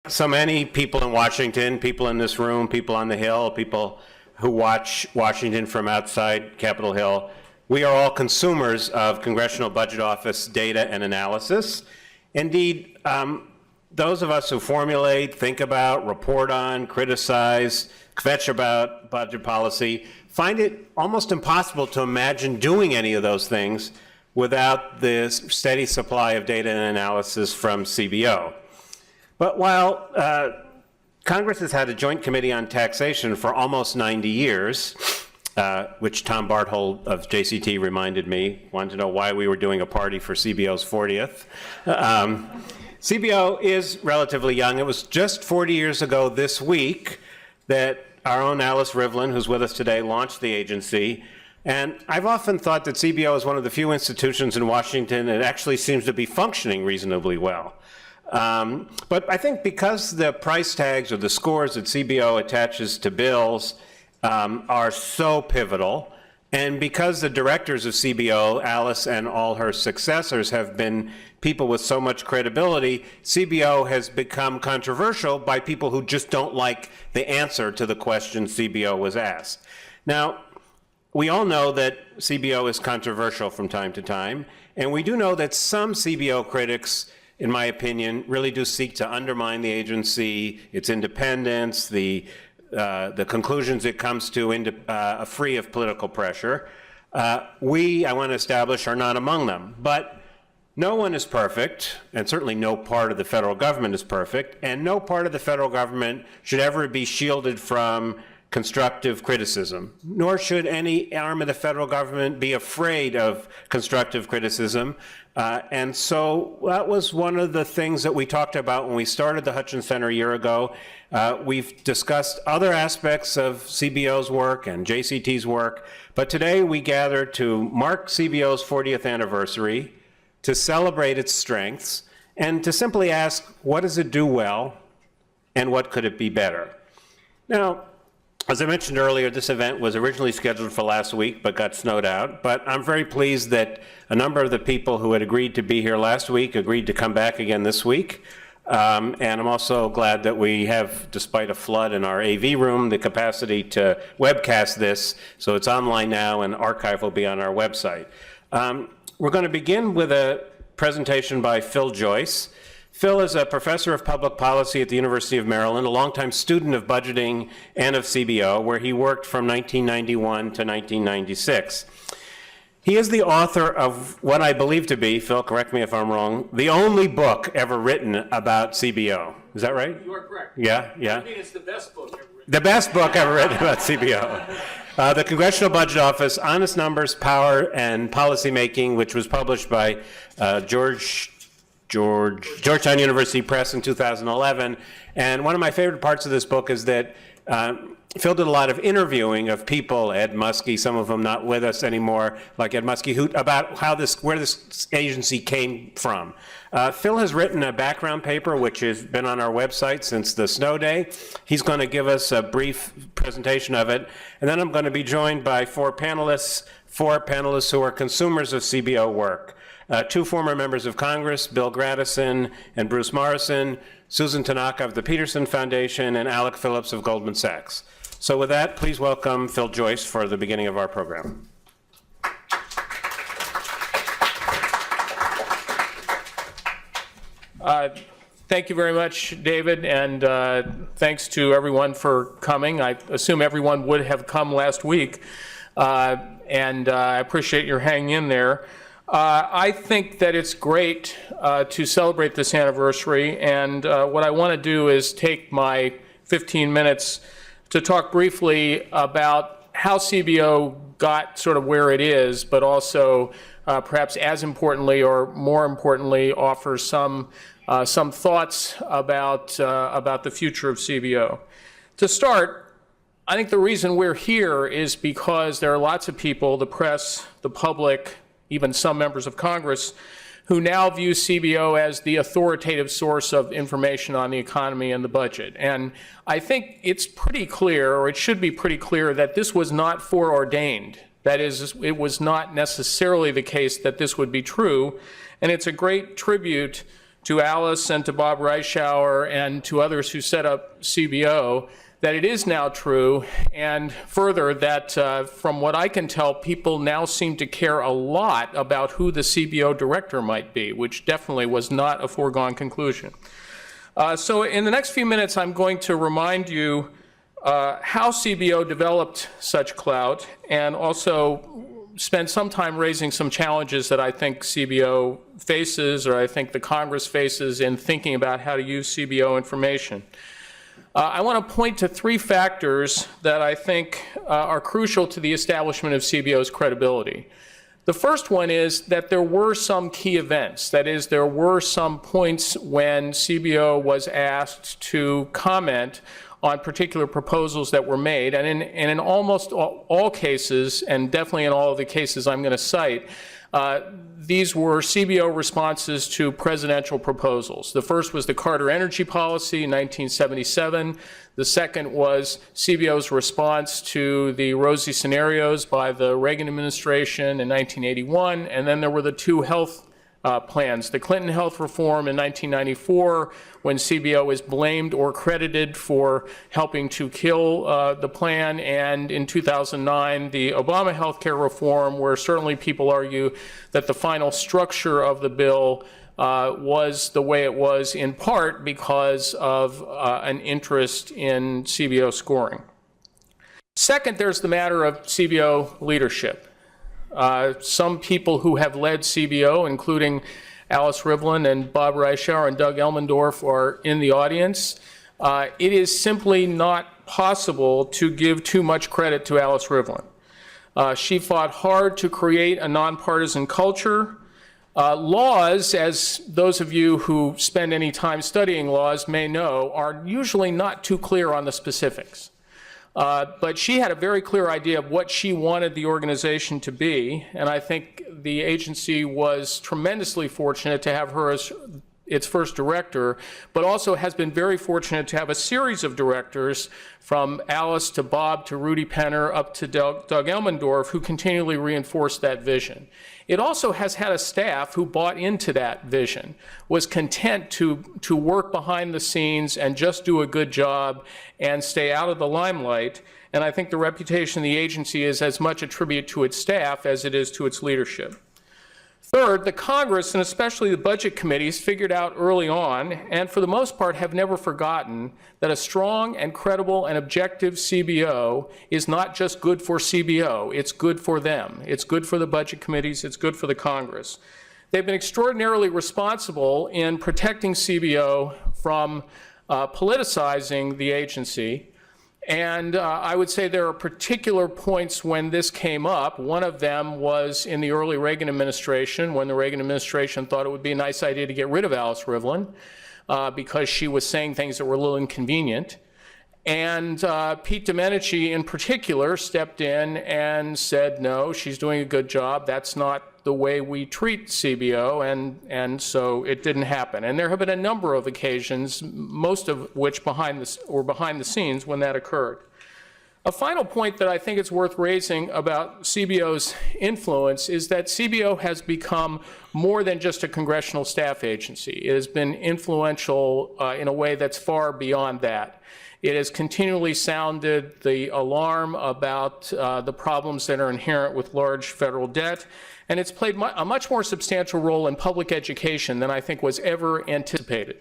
So many people in Washington, people in this room, people on the Hill, people who watch Washington from outside Capitol Hill, we are all consumers of Congressional Budget Office data and analysis. Indeed, those of us who formulate, think about, report on, criticize, kvetch about budget policy, find it almost impossible to imagine doing any of those things without this steady supply of data and analysis from CBO. But while Congress has had a joint committee on taxation for almost 90 years, which Tom Barthold of JCT reminded me, wanted to know why we were doing a party for CBO's 40th. CBO is relatively young. It was just 40 years ago this week that our own Alice Rivlin, who's with us today, launched the agency. And I've often thought that CBO is one of the few institutions in Washington that actually seems to be functioning reasonably well. But I think because the price tags or the scores that CBO attaches to bills are so pivotal, and because the directors of CBO, Alice and all her successors, have been people with so much credibility, CBO has become controversial by people who just don't like the answer to the question CBO was asked. Now, we all know that CBO is controversial from time to time, and we do know that some CBO critics, in my opinion, really do seek to undermine the agency, its independence, the conclusions it comes to free of political pressure. I want to establish, are not among them. But no one is perfect, and certainly no part of the federal government is perfect, and no part of the federal government should ever be shielded from constructive criticism, nor should any arm of the federal government be afraid of constructive criticism. And so that was one of the things that we talked about when we started the Hutchins Center a year ago. We've discussed other aspects of CBO's work and JCT's work, but today we gather to mark CBO's 40th anniversary, to celebrate its strengths, and to simply ask, what does it do well, and what could it be better? Now, as I mentioned earlier, this event was originally scheduled for last week, but got snowed out. But I'm very pleased that a number of the people who had agreed to be here last week agreed to come back again this week. And I'm also glad that we have, despite a flood in our AV room, the capacity to webcast this. So it's online now, and archive will be on our website. We're going to begin with a presentation by Phil Joyce. Phil is a professor of public policy at the University of Maryland, a longtime student of budgeting and of CBO, where he worked from 1991 to 1996. He is the author of what I believe to be, Phil, correct me if I'm wrong, the only book ever written about CBO. Is that right? You are correct. Yeah. I mean, it's the best book ever written. The best book ever written about CBO. The Congressional Budget Office, Honest Numbers, Power, and Policymaking, which was published by Georgetown University Press in 2011. And one of my favorite parts of this book is that Phil did a lot of interviewing of people, Ed Muskie, some of them not with us anymore, like Ed Muskie, about where this agency came from. Phil has written a background paper, which has been on our website since the snow day. He's going to give us a brief presentation of it. And then I'm going to be joined by four panelists who are consumers of CBO work. Two former members of Congress, Bill Gradison and Bruce Morrison, Susan Tanaka of the Peterson Foundation, and Alec Phillips of Goldman Sachs. So with that, please welcome Phil Joyce for the beginning of our program. Thank you very much, David, and thanks to everyone for coming. I assume everyone would have come last week, and I appreciate your hanging in there. I think that it's great to celebrate this anniversary, and what I want to do is take my 15 minutes to talk briefly about how CBO got sort of where it is, but also perhaps as importantly or more importantly offer some thoughts about the future of CBO. To start, I think the reason we're here is because there are lots of people, the press, the public, even some members of Congress, who now view CBO as the authoritative source of information on the economy and the budget. And I think it's pretty clear, or it should be pretty clear, that this was not foreordained. That is, it was not necessarily the case that this would be true. And it's a great tribute to Alice and to Bob Reischauer and to others who set up CBO that it is now true, and further that from what I can tell, people now seem to care a lot about who the CBO director might be, which definitely was not a foregone conclusion. So in the next few minutes, I'm going to remind you how CBO developed such clout, and also spend some time raising some challenges that I think CBO faces, or I think the Congress faces, in thinking about how to use CBO information. I want to point to three factors that I think are crucial to the establishment of CBO's credibility. The first one is that there were some key events. That is, there were some points when CBO was asked to comment on particular proposals that were made, and in almost all cases, and definitely in all of the cases I'm going to cite, these were CBO responses to presidential proposals. The first was the Carter Energy Policy in 1977. The second was CBO's response to the rosy scenarios by the Reagan administration in 1981. And then there were the two health plans, the Clinton health reform in 1994, when CBO was blamed or credited for helping to kill the plan, and in 2009, the Obama healthcare reform, where certainly people argue that the final structure of the bill was the way it was in part because of an interest in CBO scoring. Second, there's the matter of CBO leadership. Some people who have led CBO, including Alice Rivlin and Bob Reischauer and Doug Elmendorf, are in the audience. It is simply not possible to give too much credit to Alice Rivlin. She fought hard to create a nonpartisan culture. Laws, as those of you who spend any time studying laws may know, are usually not too clear on the specifics. But she had a very clear idea of what she wanted the organization to be, and I think the agency was tremendously fortunate to have her as its first director, but also has been very fortunate to have a series of directors, from Alice to Bob to Rudy Penner up to Doug Elmendorf, who continually reinforced that vision. It also has had a staff who bought into that vision, was content to work behind the scenes and just do a good job and stay out of the limelight. And I think the reputation of the agency is as much a tribute to its staff as it is to its leadership. Third, the Congress, and especially the budget committees, figured out early on, and for the most part have never forgotten, that a strong and credible and objective CBO is not just good for CBO, it's good for them. It's good for the budget committees, it's good for the Congress. They've been extraordinarily responsible in protecting CBO from politicizing the agency. And I would say there are particular points when this came up. One of them was in the early Reagan administration, when the Reagan administration thought it would be a nice idea to get rid of Alice Rivlin because she was saying things that were a little inconvenient. And Pete Domenici in particular stepped in and said, no, she's doing a good job. That's not the way we treat CBO, and so it didn't happen. And there have been a number of occasions, most of which behind the scenes, when that occurred. A final point that I think it's worth raising about CBO's influence is that CBO has become more than just a congressional staff agency. It has been influential in a way that's far beyond that. It has continually sounded the alarm about the problems that are inherent with large federal debt, and it's played a much more substantial role in public education than I think was ever anticipated.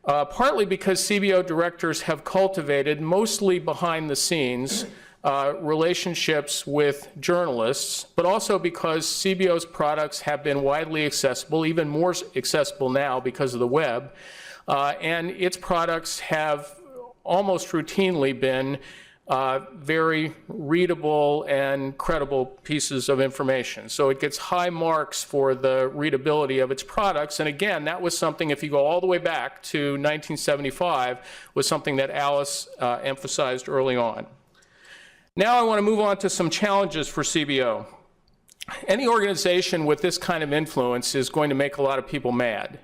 Partly because CBO directors have cultivated, mostly behind the scenes, relationships with journalists, but also because CBO's products have been widely accessible, even more accessible now because of the web, and its products have almost routinely been very readable and credible pieces of information. So it gets high marks for the readability of its products. And again, that was something, if you go all the way back to 1975, was something that Alice emphasized early on. Now I want to move on to some challenges for CBO. Any organization with this kind of influence is going to make a lot of people mad.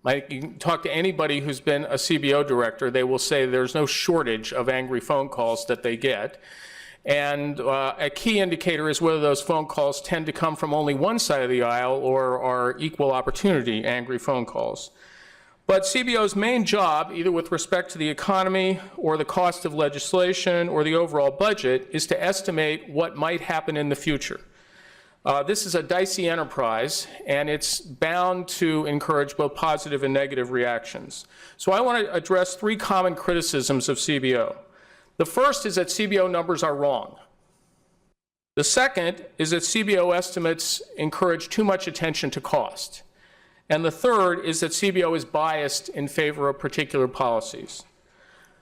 You can talk to anybody who's been a CBO director, they will say there's no shortage of angry phone calls that they get. And a key indicator is whether those phone calls tend to come from only one side of the aisle or are equal opportunity angry phone calls. But CBO's main job, either with respect to the economy or the cost of legislation or the overall budget, is to estimate what might happen in the future. This is a dicey enterprise, and it's bound to encourage both positive and negative reactions. So I want to address three common criticisms of CBO. The first is that CBO numbers are wrong. The second is that CBO estimates encourage too much attention to cost. And the third is that CBO is biased in favor of particular policies.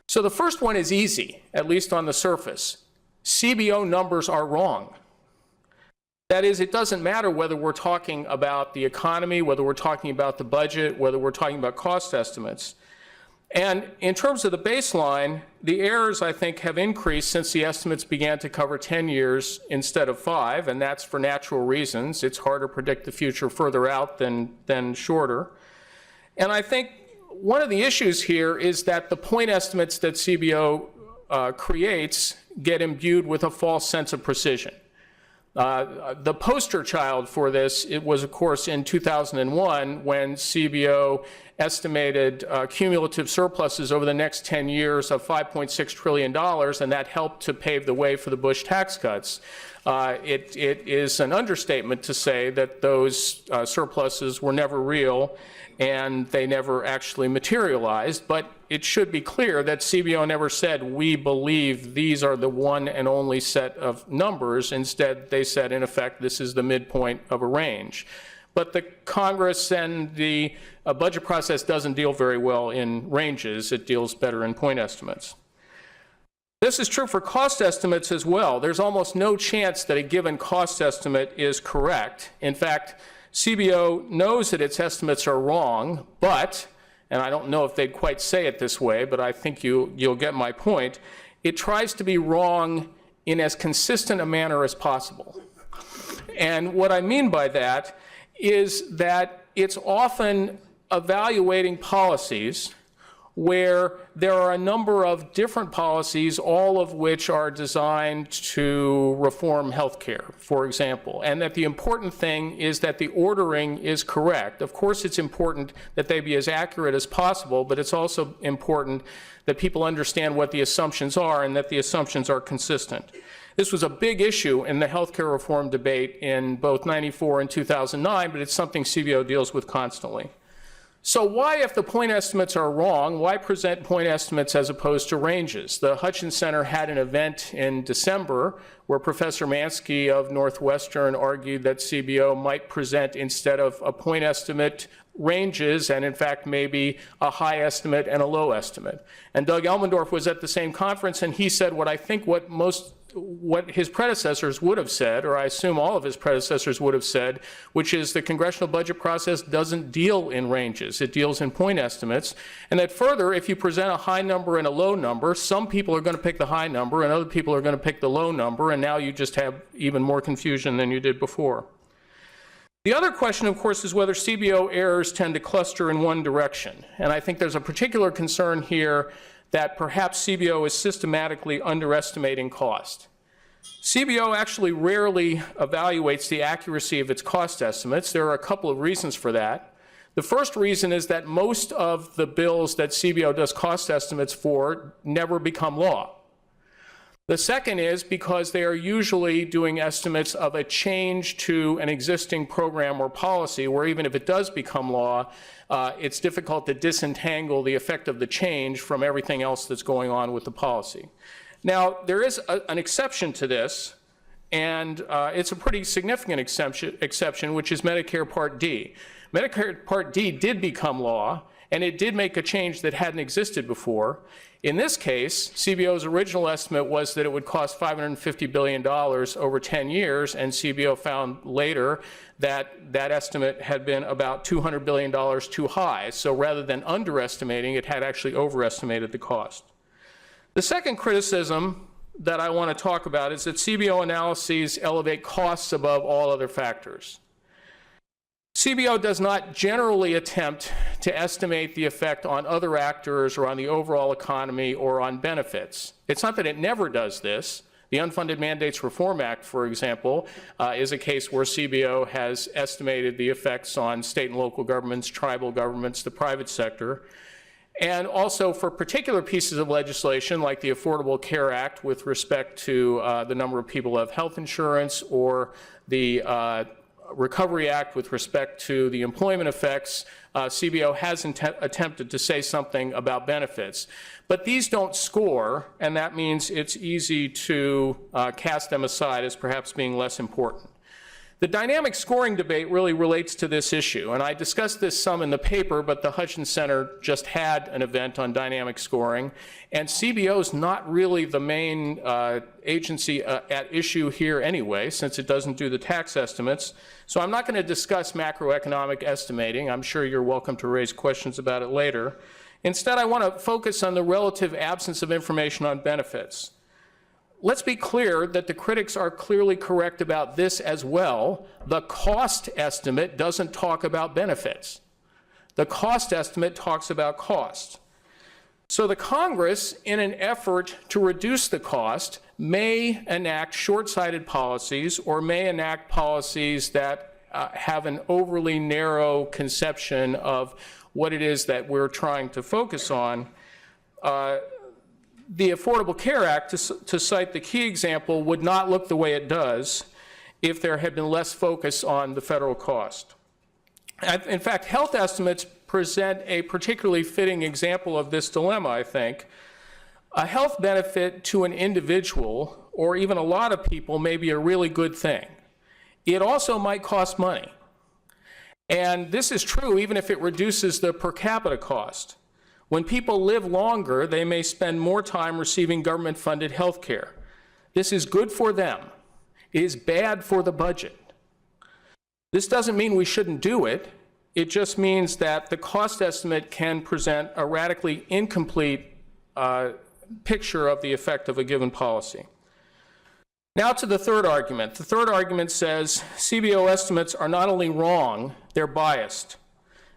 So the first one is easy, at least on the surface. CBO numbers are wrong. That is, it doesn't matter whether we're talking about the economy, whether we're talking about the budget, whether we're talking about cost estimates. And in terms of the baseline, the errors, I think, have increased since the estimates began to cover 10 years instead of 5, and that's for natural reasons. It's harder to predict the future further out than shorter. And I think one of the issues here is that the point estimates that CBO creates get imbued with a false sense of precision. The poster child for this, it was, of course, in 2001 when CBO estimated cumulative surpluses over the next 10 years of $5.6 trillion, and that helped to pave the way for the Bush tax cuts. It is an understatement to say that those surpluses were never real and they never actually materialized, but it should be clear that CBO never said, we believe these are the one and only set of numbers. Instead, they said, in effect, this is the midpoint of a range. But the Congress and the budget process doesn't deal very well in ranges. It deals better in point estimates. This is true for cost estimates as well. There's almost no chance that a given cost estimate is correct. In fact, CBO knows that its estimates are wrong, but, and I don't know if they'd quite say it this way, but I think you'll get my point, it tries to be wrong in as consistent a manner as possible. And what I mean by that is that it's often evaluating policies where there are a number of different policies, all of which are designed to reform healthcare, for example, and that the important thing is that the ordering is correct. Of course, it's important that they be as accurate as possible, but it's also important that people understand what the assumptions are and that the assumptions are consistent. This was a big issue in the healthcare reform debate in both '94 and 2009, but it's something CBO deals with constantly. So why, if the point estimates are wrong, why present point estimates as opposed to ranges? The Hutchins Center had an event in December where Professor Mansky of Northwestern argued that CBO might present, instead of a point estimate, ranges, and in fact maybe a high estimate and a low estimate. And Doug Elmendorf was at the same conference, and he said what I think what his predecessors would have said, or I assume all of his predecessors would have said, which is the congressional budget process doesn't deal in ranges, it deals in point estimates, and that further, if you present a high number and a low number, some people are going to pick the high number and other people are going to pick the low number, and now you just have even more confusion than you did before. The other question, of course, is whether CBO errors tend to cluster in one direction, and I think there's a particular concern here that perhaps CBO is systematically underestimating cost. CBO actually rarely evaluates the accuracy of its cost estimates. There are a couple of reasons for that. The first reason is that most of the bills that CBO does cost estimates for never become law. The second is because they are usually doing estimates of a change to an existing program or policy, where even if it does become law, it's difficult to disentangle the effect of the change from everything else that's going on with the policy. Now, there is an exception to this, and it's a pretty significant exception, which is Medicare Part D. Medicare Part D did become law, and it did make a change that hadn't existed before. In this case, CBO's original estimate was that it would cost $550 billion over 10 years, and CBO found later that that estimate had been about $200 billion too high. So rather than underestimating, it had actually overestimated the cost. The second criticism that I want to talk about is that CBO analyses elevate costs above all other factors. CBO does not generally attempt to estimate the effect on other actors or on the overall economy or on benefits. It's not that it never does this, The Unfunded Mandates Reform Act, for example, is a case where CBO has estimated the effects on state and local governments, tribal governments, the private sector. And also for particular pieces of legislation like the Affordable Care Act with respect to the number of people who have health insurance, or the Recovery Act with respect to the employment effects, CBO has attempted to say something about benefits. But these don't score, and that means it's easy to cast them aside as perhaps being less important. The dynamic scoring debate really relates to this issue, and I discussed this some in the paper, but the Hutchins Center just had an event on dynamic scoring, and CBO is not really the main agency at issue here anyway, since it doesn't do the tax estimates. So I'm not going to discuss macroeconomic estimating. I'm sure you're welcome to raise questions about it later. Instead, I want to focus on the relative absence of information on benefits. Let's be clear that the critics are clearly correct about this as well. The cost estimate doesn't talk about benefits. The cost estimate talks about cost. So the Congress, in an effort to reduce the cost, may enact short-sighted policies or may enact policies that have an overly narrow conception of what it is that we're trying to focus on. The Affordable Care Act, to cite the key example, would not look the way it does if there had been less focus on the federal cost. In fact, health estimates present a particularly fitting example of this dilemma, I think. A health benefit to an individual, or even a lot of people, may be a really good thing. It also might cost money. And this is true even if it reduces the per capita cost. When people live longer, they may spend more time receiving government-funded health care. This is good for them. It is bad for the budget. This doesn't mean we shouldn't do it. It just means that the cost estimate can present a radically incomplete picture of the effect of a given policy. Now to the third argument. The third argument says CBO estimates are not only wrong, they're biased.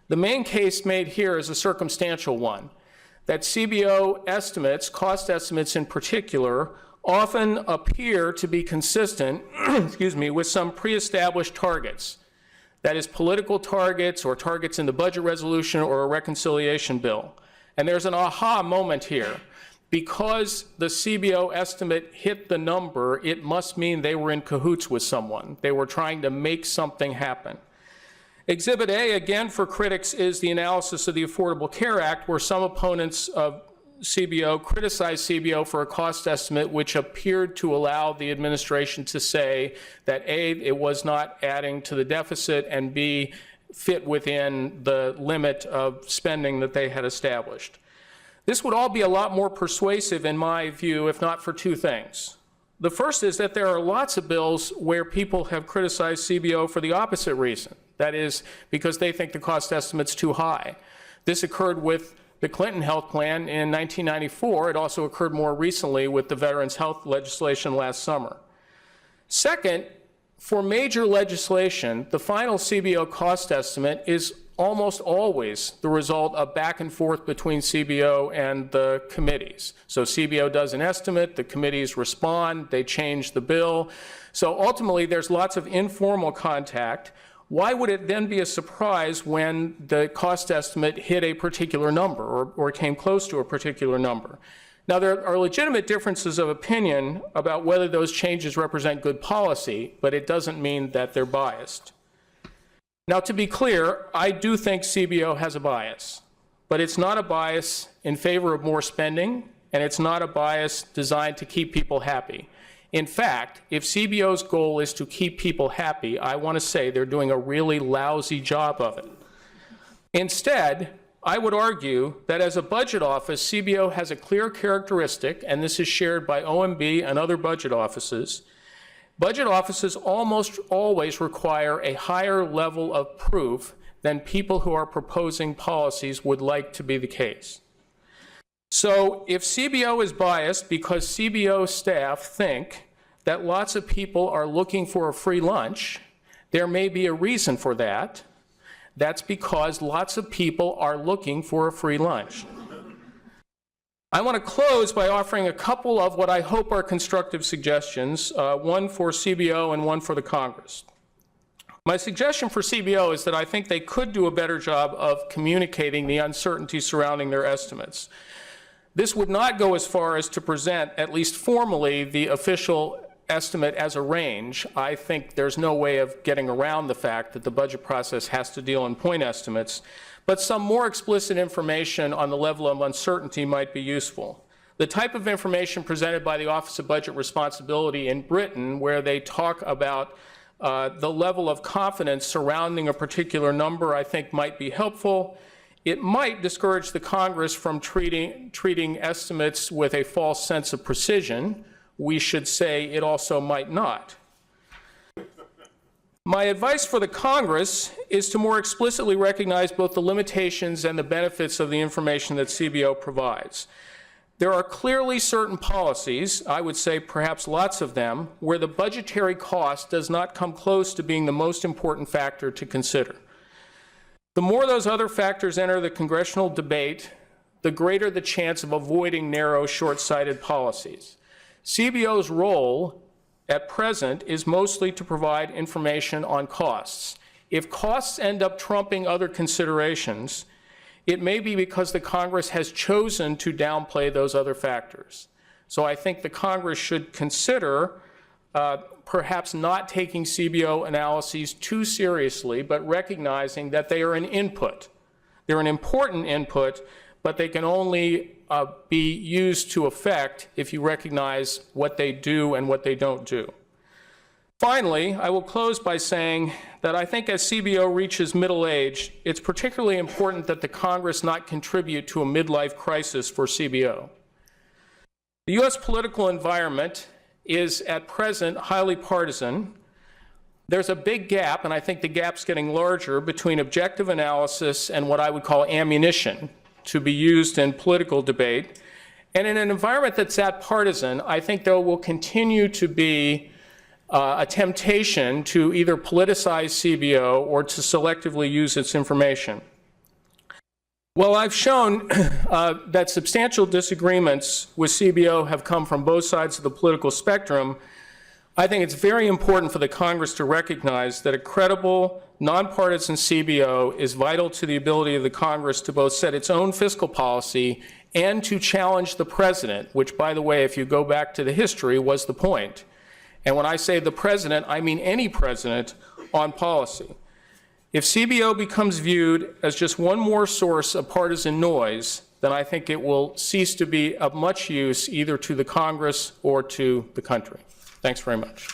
The main case made here is a circumstantial one, that CBO estimates, cost estimates in particular, often appear to be consistent with some pre-established targets. That is, political targets or targets in the budget resolution or a reconciliation bill. And there's an aha moment here. Because the CBO estimate hit the number, it must mean they were in cahoots with someone. They were trying to make something happen. Exhibit A, again for critics, is the analysis of the Affordable Care Act, where some opponents of CBO criticized CBO for a cost estimate which appeared to allow the administration to say that A, it was not adding to the deficit, and B, fit within the limit of spending that they had established. This would all be a lot more persuasive in my view, if not for two things. The first is that there are lots of bills where people have criticized CBO for the opposite reason. That is, because they think the cost estimate's too high. This occurred with the Clinton health plan in 1994. It also occurred more recently with the veterans' health legislation last summer. Second, for major legislation, the final CBO cost estimate is almost always the result of back and forth between CBO and the committees. So CBO does an estimate, the committees respond, they change the bill. So ultimately, there's lots of informal contact. Why would it then be a surprise when the cost estimate hit a particular number or came close to a particular number? Now, there are legitimate differences of opinion about whether those changes represent good policy, but it doesn't mean that they're biased. Now, to be clear, I do think CBO has a bias, but it's not a bias in favor of more spending, and it's not a bias designed to keep people happy. In fact, if CBO's goal is to keep people happy, I want to say they're doing a really lousy job of it. Instead, I would argue that as a budget office, CBO has a clear characteristic, and this is shared by OMB and other budget offices. Budget offices almost always require a higher level of proof than people who are proposing policies would like to be the case. So if CBO is biased because CBO staff think that lots of people are looking for a free lunch, there may be a reason for that. That's because lots of people are looking for a free lunch. I want to close by offering a couple of what I hope are constructive suggestions, one for CBO and one for the Congress. My suggestion for CBO is that I think they could do a better job of communicating the uncertainty surrounding their estimates. This would not go as far as to present, at least formally, the official estimate as a range. I think there's no way of getting around the fact that the budget process has to deal in point estimates, but some more explicit information on the level of uncertainty might be useful. The type of information presented by the Office of Budget Responsibility in Britain, where they talk about the level of confidence surrounding a particular number, I think might be helpful. It might discourage the Congress from treating estimates with a false sense of precision. We should say it also might not. My advice for the Congress is to more explicitly recognize both the limitations and the benefits of the information that CBO provides. There are clearly certain policies, I would say perhaps lots of them, where the budgetary cost does not come close to being the most important factor to consider. The more those other factors enter the congressional debate, the greater the chance of avoiding narrow, short-sighted policies. CBO's role at present is mostly to provide information on costs. If costs end up trumping other considerations, it may be because the Congress has chosen to downplay those other factors. So I think the Congress should consider perhaps not taking CBO analyses too seriously, but recognizing that they are an input. They're an important input, but they can only be used to effect if you recognize what they do and what they don't do. Finally, I will close by saying that I think as CBO reaches middle age, it's particularly important that the Congress not contribute to a midlife crisis for CBO. The U.S. political environment is at present highly partisan. There's a big gap, and I think the gap's getting larger, between objective analysis and what I would call ammunition to be used in political debate. And in an environment that's that partisan, I think there will continue to be a temptation to either politicize CBO or to selectively use its information. Well, I've shown that substantial disagreements with CBO have come from both sides of the political spectrum. I think it's very important for the Congress to recognize that a credible, nonpartisan CBO is vital to the ability of the Congress to both set its own fiscal policy and to challenge the president, which, by the way, if you go back to the history, was the point. And when I say the president, I mean any president on policy. If CBO becomes viewed as just one more source of partisan noise, then I think it will cease to be of much use either to the Congress or to the country. Thanks very much.